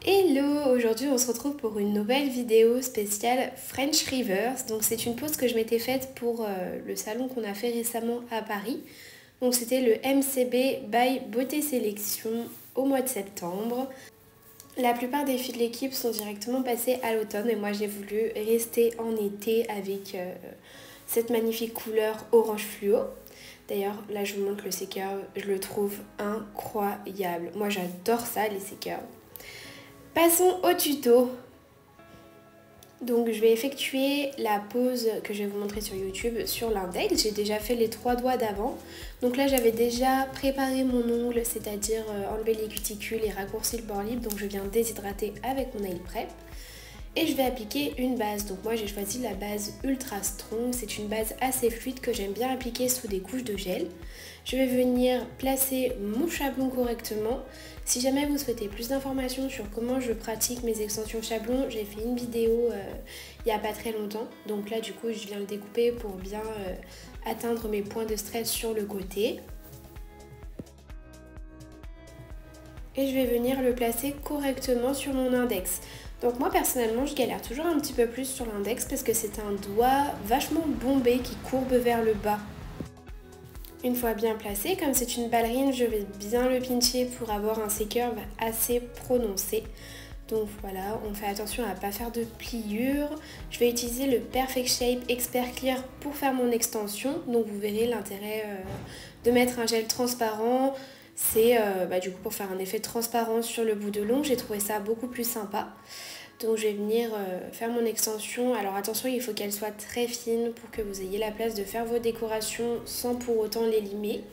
Hello, aujourd'hui on se retrouve pour une nouvelle vidéo spéciale French Reverse. Donc c'est une pause que je m'étais faite pour le salon qu'on a fait récemment à Paris. Donc c'était le MCB by Beauté Sélection au mois de septembre. La plupart des filles de l'équipe sont directement passées à l'automne et moi j'ai voulu rester en été avec cette magnifique couleur orange fluo. D'ailleurs là je vous montre le C-Curve, je le trouve incroyable. Moi j'adore ça, les C-Curve. Passons au tuto. Donc je vais effectuer la pose que je vais vous montrer sur YouTube sur l'index. J'ai déjà fait les 3 doigts d'avant. Donc là j'avais déjà préparé mon ongle, c'est-à-dire enlever les cuticules et raccourcir le bord libre. Donc je viens déshydrater avec mon nail prep. Et je vais appliquer une base. Donc moi j'ai choisi la base Ultra Strong. C'est une base assez fluide que j'aime bien appliquer sous des couches de gel. Je vais venir placer mon chablon correctement. Si jamais vous souhaitez plus d'informations sur comment je pratique mes extensions chablon, j'ai fait une vidéo il n'y a pas très longtemps. Donc là du coup je viens le découper pour bien atteindre mes points de stress sur le côté. Et je vais venir le placer correctement sur mon index. Donc moi personnellement je galère toujours un petit peu plus sur l'index parce que c'est un doigt vachement bombé qui courbe vers le bas. Une fois bien placé, comme c'est une ballerine, je vais bien le pincher pour avoir un C-curve assez prononcé. Donc voilà, on fait attention à ne pas faire de pliure. Je vais utiliser le Perfect Shape Expert Clear pour faire mon extension. Donc vous verrez l'intérêt de mettre un gel transparent. C'est du coup pour faire un effet transparent sur le bout de l'ongle. J'ai trouvé ça beaucoup plus sympa. Donc je vais venir faire mon extension. Alors attention, il faut qu'elle soit très fine pour que vous ayez la place de faire vos décorations sans pour autant les limer.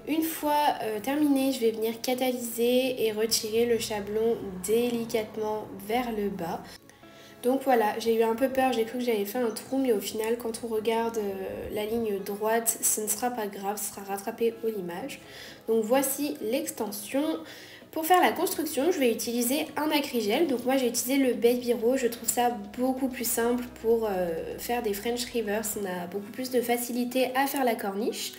Une fois terminé, je vais venir catalyser et retirer le chablon délicatement vers le bas. Donc voilà, j'ai eu un peu peur, j'ai cru que j'avais fait un trou, mais au final, quand on regarde la ligne droite, ce ne sera pas grave, ce sera rattrapé au limage. Donc voici l'extension. Pour faire la construction, je vais utiliser un acrygel. Donc moi j'ai utilisé le Baby Rose, je trouve ça beaucoup plus simple pour faire des French Reverse. On a beaucoup plus de facilité à faire la corniche.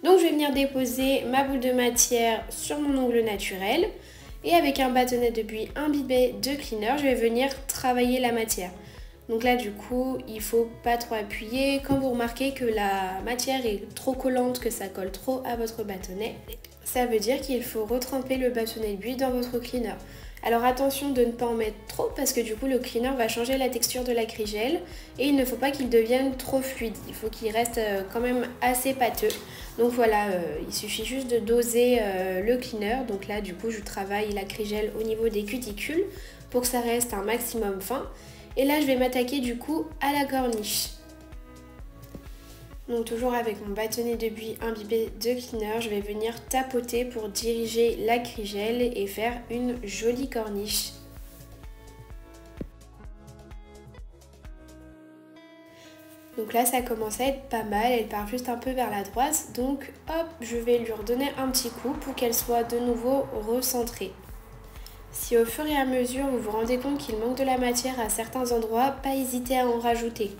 Donc je vais venir déposer ma boule de matière sur mon ongle naturel. Et avec un bâtonnet de buis imbibé de cleaner, je vais venir travailler la matière. Donc là du coup, il ne faut pas trop appuyer. Quand vous remarquez que la matière est trop collante, que ça colle trop à votre bâtonnet, ça veut dire qu'il faut retremper le bâtonnet de buis dans votre cleaner. Alors attention de ne pas en mettre trop parce que du coup le cleaner va changer la texture de l'acrygel et il ne faut pas qu'il devienne trop fluide. Il faut qu'il reste quand même assez pâteux. Donc voilà, il suffit juste de doser le cleaner. Donc là du coup je travaille l'acrygel au niveau des cuticules pour que ça reste un maximum fin. Et là je vais m'attaquer du coup à la corniche. Donc toujours avec mon bâtonnet de buis imbibé de cleaner, je vais venir tapoter pour diriger l'acrygel et faire une jolie corniche. Donc là ça commence à être pas mal, elle part juste un peu vers la droite, donc hop, je vais lui redonner un petit coup pour qu'elle soit de nouveau recentrée. Si au fur et à mesure vous vous rendez compte qu'il manque de la matière à certains endroits, pas hésiter à en rajouter.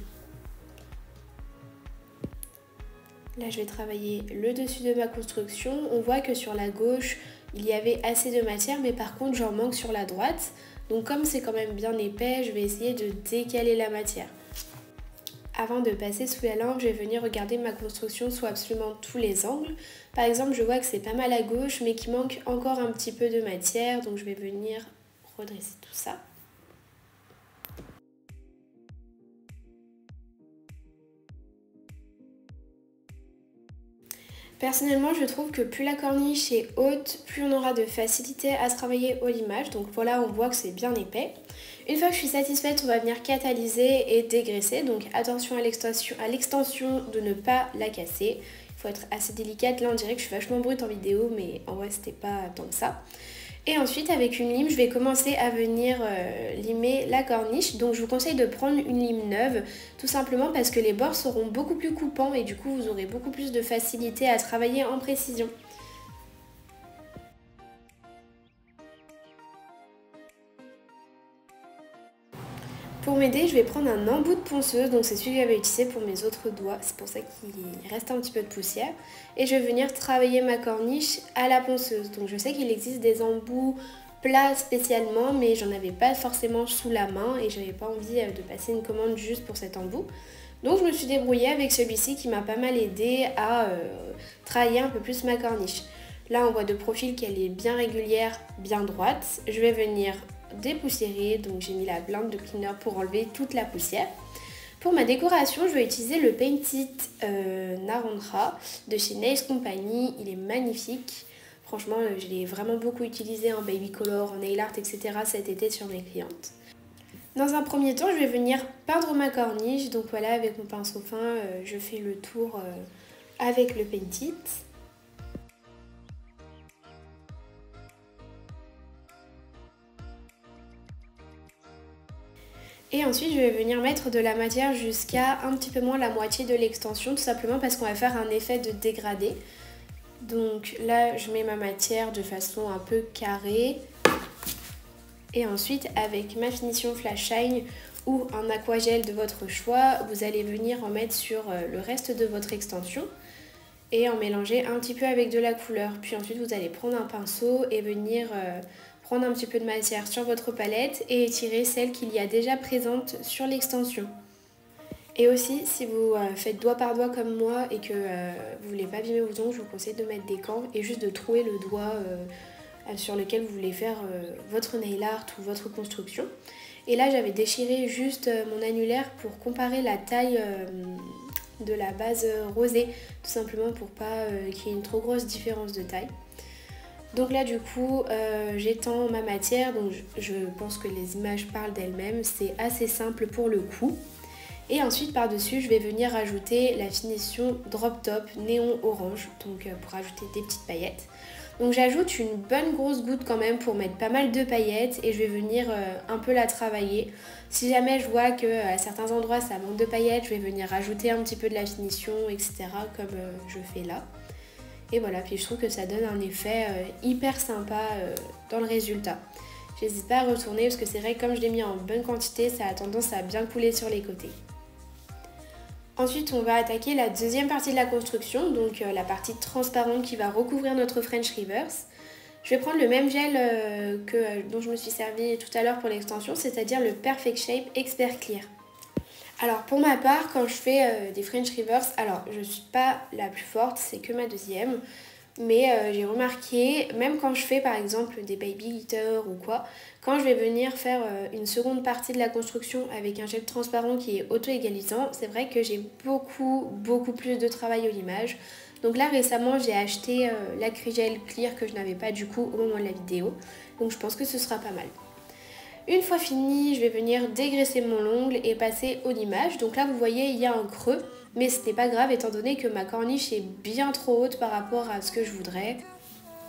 Là, je vais travailler le dessus de ma construction. On voit que sur la gauche, il y avait assez de matière, mais par contre, j'en manque sur la droite. Donc comme c'est quand même bien épais, je vais essayer de décaler la matière. Avant de passer sous la lampe, je vais venir regarder ma construction sous absolument tous les angles. Par exemple, je vois que c'est pas mal à gauche, mais qu'il manque encore un petit peu de matière. Donc je vais venir redresser tout ça. Personnellement, je trouve que plus la corniche est haute, plus on aura de facilité à se travailler au limage. Donc voilà, on voit que c'est bien épais. Une fois que je suis satisfaite, on va venir catalyser et dégraisser. Donc attention à l'extension de ne pas la casser. Il faut être assez délicate. Là, on dirait que je suis vachement brute en vidéo, mais en vrai, c'était pas tant que ça. Et ensuite, avec une lime, je vais commencer à venir limer la corniche. Donc je vous conseille de prendre une lime neuve, tout simplement parce que les bords seront beaucoup plus coupants et du coup, vous aurez beaucoup plus de facilité à travailler en précision. Pour m'aider, je vais prendre un embout de ponceuse, donc c'est celui que j'avais utilisé pour mes autres doigts, c'est pour ça qu'il reste un petit peu de poussière. Et je vais venir travailler ma corniche à la ponceuse. Donc je sais qu'il existe des embouts plats spécialement, mais j'en avais pas forcément sous la main et j'avais pas envie de passer une commande juste pour cet embout. Donc je me suis débrouillée avec celui-ci qui m'a pas mal aidé à travailler un peu plus ma corniche. Là on voit de profil qu'elle est bien régulière, bien droite. Je vais venir dépoussiérer, donc j'ai mis la blinde de cleaner pour enlever toute la poussière. Pour ma décoration, je vais utiliser le Paint It Narendra de chez Nails Company. Il est magnifique. Franchement, je l'ai vraiment beaucoup utilisé en baby color, en nail art, etc. cet été sur mes clientes. Dans un premier temps, je vais venir peindre ma corniche. Donc voilà, avec mon pinceau fin, je fais le tour avec le Paint It. Et ensuite, je vais venir mettre de la matière jusqu'à un petit peu moins la moitié de l'extension, tout simplement parce qu'on va faire un effet de dégradé. Donc là, je mets ma matière de façon un peu carrée. Et ensuite, avec ma finition Flash Shine ou un aquagel de votre choix, vous allez venir en mettre sur le reste de votre extension et en mélanger un petit peu avec de la couleur. Puis ensuite, vous allez prendre un pinceau et venir prendre un petit peu de matière sur votre palette et étirer celle qu'il y a déjà présente sur l'extension. Et aussi, si vous faites doigt par doigt comme moi et que vous voulez pas abîmer vos ongles, je vous conseille de mettre des gants et juste de trouer le doigt sur lequel vous voulez faire votre nail art ou votre construction. Et là, j'avais déchiré juste mon annulaire pour comparer la taille de la base rosée, tout simplement pour pas qu'il y ait une trop grosse différence de taille. Donc là du coup j'étends ma matière, donc je pense que les images parlent d'elles-mêmes, c'est assez simple pour le coup. Et ensuite par dessus je vais venir rajouter la finition Drop Top néon orange, donc pour rajouter des petites paillettes. Donc j'ajoute une bonne grosse goutte quand même pour mettre pas mal de paillettes et je vais venir un peu la travailler. Si jamais je vois qu'à certains endroits ça manque de paillettes, je vais venir rajouter un petit peu de la finition, etc. comme je fais là. Et voilà, puis je trouve que ça donne un effet hyper sympa dans le résultat. J'hésite pas à retourner parce que c'est vrai que comme je l'ai mis en bonne quantité, ça a tendance à bien couler sur les côtés. Ensuite, on va attaquer la deuxième partie de la construction, donc la partie transparente qui va recouvrir notre French Reverse. Je vais prendre le même gel dont je me suis servi tout à l'heure pour l'extension, c'est-à-dire le Perfect Shape Expert Clear. Alors pour ma part, quand je fais des French Reverse, alors je suis pas la plus forte, c'est que ma deuxième. Mais j'ai remarqué, même quand je fais par exemple des baby glitter ou quoi, quand je vais venir faire une seconde partie de la construction avec un gel transparent qui est auto-égalisant, c'est vrai que j'ai beaucoup plus de travail au limage. Donc là récemment j'ai acheté l'acrygel clear que je n'avais pas du coup au moment de la vidéo. Donc je pense que ce sera pas mal. Une fois fini, je vais venir dégraisser mon ongle et passer au limage. Donc là, vous voyez, il y a un creux, mais ce n'est pas grave étant donné que ma corniche est bien trop haute par rapport à ce que je voudrais.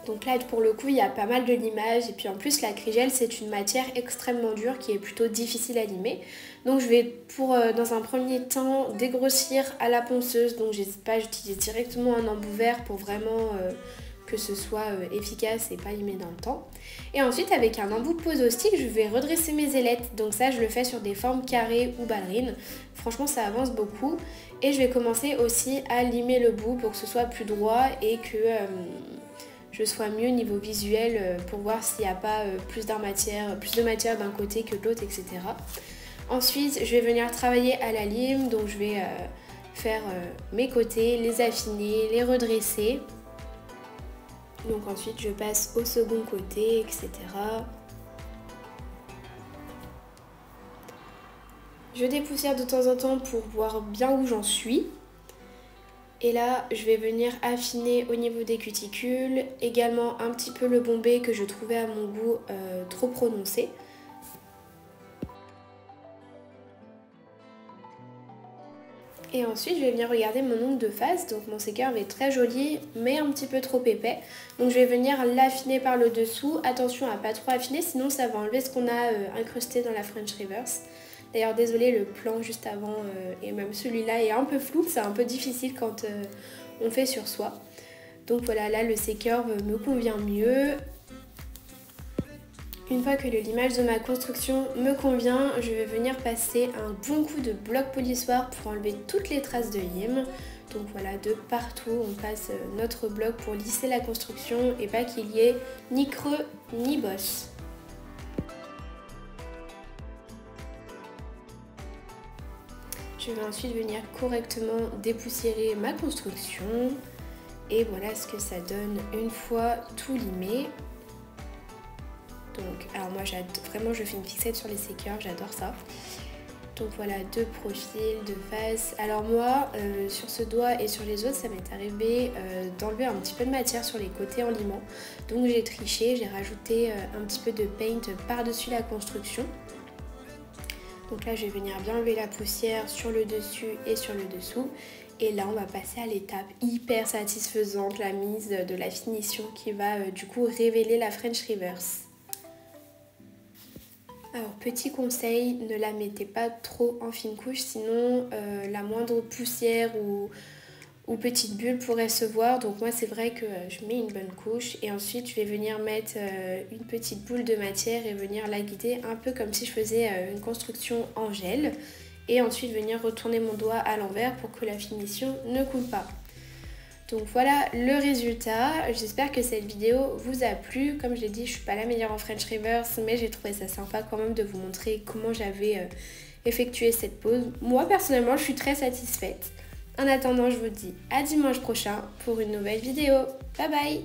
Donc là, pour le coup, il y a pas mal de limage. Et puis en plus, l'acrygel, c'est une matière extrêmement dure qui est plutôt difficile à limer. Donc je vais, dans un premier temps, dégrossir à la ponceuse. Donc j'hésite pas, j'utilise directement un embout vert pour vraiment que ce soit efficace et pas limer dans le temps. Et ensuite avec un embout de pose au stick, je vais redresser mes ailettes. Donc ça je le fais sur des formes carrées ou ballerines. Franchement ça avance beaucoup. Et je vais commencer aussi à limer le bout pour que ce soit plus droit et que je sois mieux niveau visuel pour voir s'il n'y a pas plus de matière d'un côté que de l'autre, etc. Ensuite je vais venir travailler à la lime. Donc je vais faire mes côtés, les affiner, les redresser. Donc ensuite je passe au second côté, etc. Je dépoussière de temps en temps pour voir bien où j'en suis. Et là je vais venir affiner au niveau des cuticules, également un petit peu le bombé que je trouvais à mon goût trop prononcé. Et ensuite je vais venir regarder mon ongle de face, donc mon sécurve est très joli mais un petit peu trop épais. Donc je vais venir l'affiner par le dessous, attention à pas trop affiner sinon ça va enlever ce qu'on a incrusté dans la French Reverse. D'ailleurs désolé, le plan juste avant et même celui-là est un peu flou, c'est un peu difficile quand on fait sur soi. Donc voilà, là le sécurve me convient mieux. Une fois que le limage de ma construction me convient, je vais venir passer un bon coup de bloc polissoir pour enlever toutes les traces de lime. Donc voilà, de partout on passe notre bloc pour lisser la construction et pas qu'il y ait ni creux ni bosse. Je vais ensuite venir correctement dépoussiérer ma construction. Et voilà ce que ça donne une fois tout limé. Donc, alors moi vraiment je fais une fixette sur les séqueurs, j'adore ça. Donc voilà, de profil, de face. Alors moi, sur ce doigt et sur les autres, ça m'est arrivé d'enlever un petit peu de matière sur les côtés en limant. Donc j'ai triché, j'ai rajouté un petit peu de paint par-dessus la construction. Donc là, je vais venir bien enlever la poussière sur le dessus et sur le dessous. Et là, on va passer à l'étape hyper satisfaisante, la mise de la finition qui va du coup révéler la French Reverse. Alors petit conseil, ne la mettez pas trop en fine couche, sinon la moindre poussière ou petite bulle pourrait se voir. Donc moi c'est vrai que je mets une bonne couche et ensuite je vais venir mettre une petite boule de matière et venir la guider un peu comme si je faisais une construction en gel. Et ensuite venir retourner mon doigt à l'envers pour que la finition ne coule pas. Donc voilà le résultat, j'espère que cette vidéo vous a plu. Comme je l'ai dit, je ne suis pas la meilleure en French Reverse, mais j'ai trouvé ça sympa quand même de vous montrer comment j'avais effectué cette pose. Moi personnellement, je suis très satisfaite. En attendant, je vous dis à dimanche prochain pour une nouvelle vidéo. Bye bye!